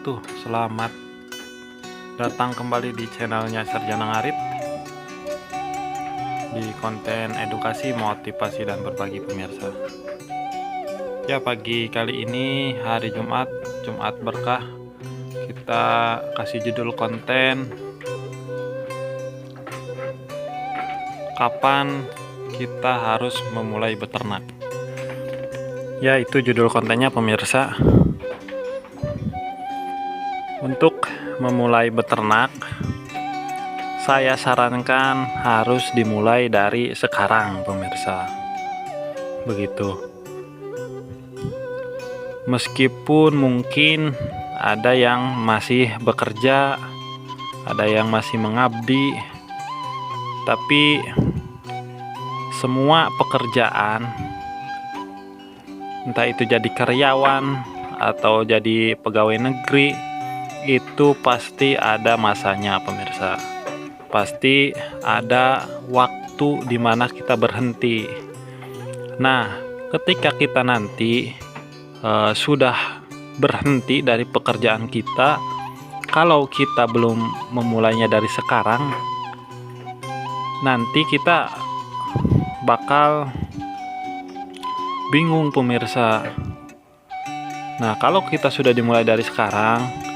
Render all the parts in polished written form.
wabarakatuh. Selamat datang kembali di channelnya Sarjana Ngarip, di konten edukasi, motivasi, dan berbagi pemirsa. Ya, pagi kali ini hari Jumat berkah. Kita kasih judul konten kapan kita harus memulai beternak. Ya, itu judul kontennya pemirsa. Untuk memulai beternak, saya sarankan harus dimulai dari sekarang pemirsa. Begitu. Meskipun mungkin ada yang masih bekerja, ada yang masih mengabdi, tapi semua pekerjaan, entah itu jadi karyawan atau jadi pegawai negeri, itu pasti ada masanya pemirsa. Pasti ada waktu di mana kita berhenti. Nah, ketika kita nanti sudah berhenti dari pekerjaan kita, kalau kita belum memulainya dari sekarang, nanti kita bakal bingung pemirsa. Nah, kalau kita sudah dimulai dari sekarang,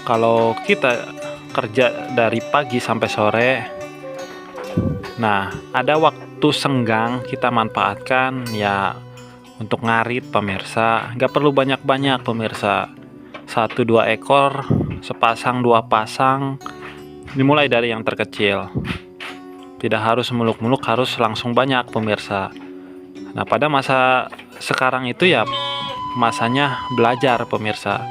kalau kita kerja dari pagi sampai sore, nah ada waktu senggang kita manfaatkan ya untuk ngarit pemirsa. Gak perlu banyak-banyak pemirsa, 1-2 ekor, sepasang 2 pasang, dimulai dari yang terkecil. Tidak harus muluk-muluk, harus langsung banyak pemirsa. Nah, pada masa sekarang itu ya masanya belajar pemirsa.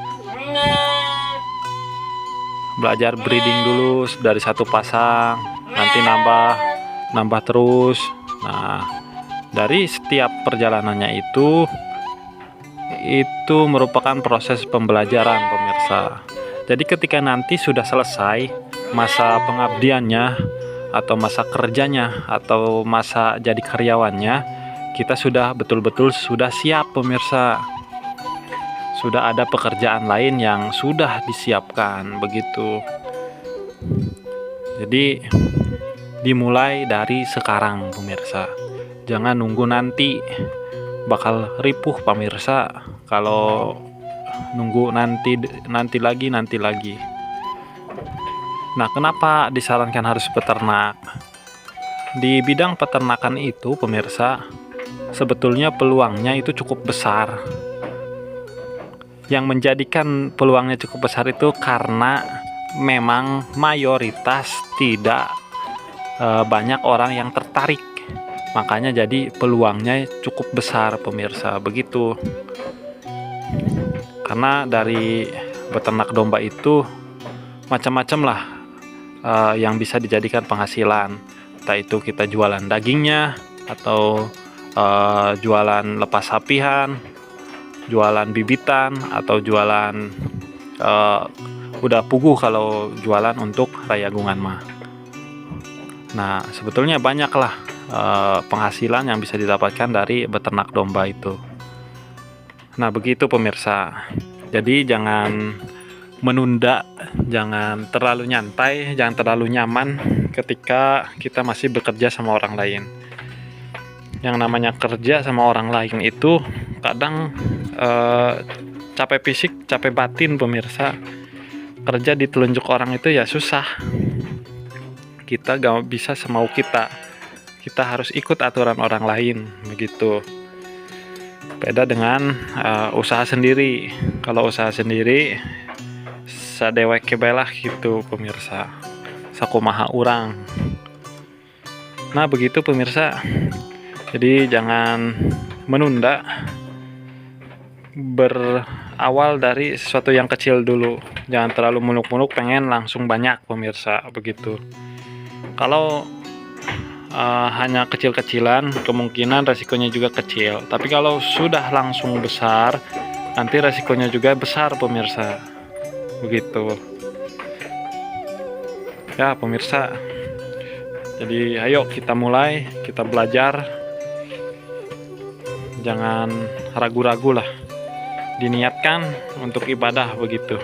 Belajar breeding dulu dari 1 pasang, nanti nambah terus. Nah, dari setiap perjalanannya itu merupakan proses pembelajaran pemirsa. Jadi ketika nanti sudah selesai masa pengabdiannya atau masa kerjanya atau masa jadi karyawannya, kita sudah betul-betul sudah siap pemirsa. Sudah ada pekerjaan lain yang sudah disiapkan begitu. Jadi dimulai dari sekarang pemirsa. Jangan nunggu nanti, bakal ripuh pemirsa kalau nunggu nanti lagi. Nah, kenapa disarankan harus beternak? Di bidang peternakan itu pemirsa, sebetulnya peluangnya itu cukup besar. Yang menjadikan peluangnya cukup besar itu karena memang mayoritas tidak banyak orang yang tertarik. Makanya jadi peluangnya cukup besar pemirsa, begitu. Karena dari beternak domba itu macam-macam lah yang bisa dijadikan penghasilan. Entah itu kita jualan dagingnya, atau jualan lepas sapihan, jualan bibitan, atau jualan udah puguh kalau jualan untuk rayagungan mah. Nah, sebetulnya banyaklah penghasilan yang bisa didapatkan dari beternak domba itu. Nah, begitu pemirsa. Jadi jangan menunda, jangan terlalu nyantai, jangan terlalu nyaman ketika kita masih bekerja sama orang lain. Yang namanya kerja sama orang lain itu kadang capek fisik, capek batin pemirsa. Kerja ditelunjuk orang itu ya susah. Kita gak bisa semau kita. Kita harus ikut aturan orang lain begitu. Beda dengan usaha sendiri. Kalau usaha sendiri sadewek kebelah gitu pemirsa. Sakumaha urang. Nah, begitu pemirsa. Jadi jangan menunda, berawal dari sesuatu yang kecil dulu. Jangan terlalu muluk-muluk pengen langsung banyak pemirsa, begitu. Kalau hanya kecil-kecilan, kemungkinan resikonya juga kecil. Tapi kalau sudah langsung besar, nanti resikonya juga besar pemirsa, begitu. Ya pemirsa, jadi ayo kita mulai, kita belajar. Jangan ragu-ragu lah. diniatkan untuk ibadah begitu.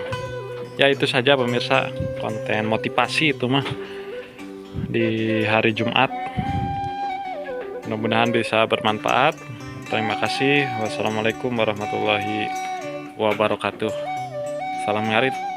Ya itu saja pemirsa, konten motivasi itu mah di hari Jumat. Mudah-mudahan bisa bermanfaat. Terima kasih. Wassalamualaikum warahmatullahi wabarakatuh. Salam ngarit.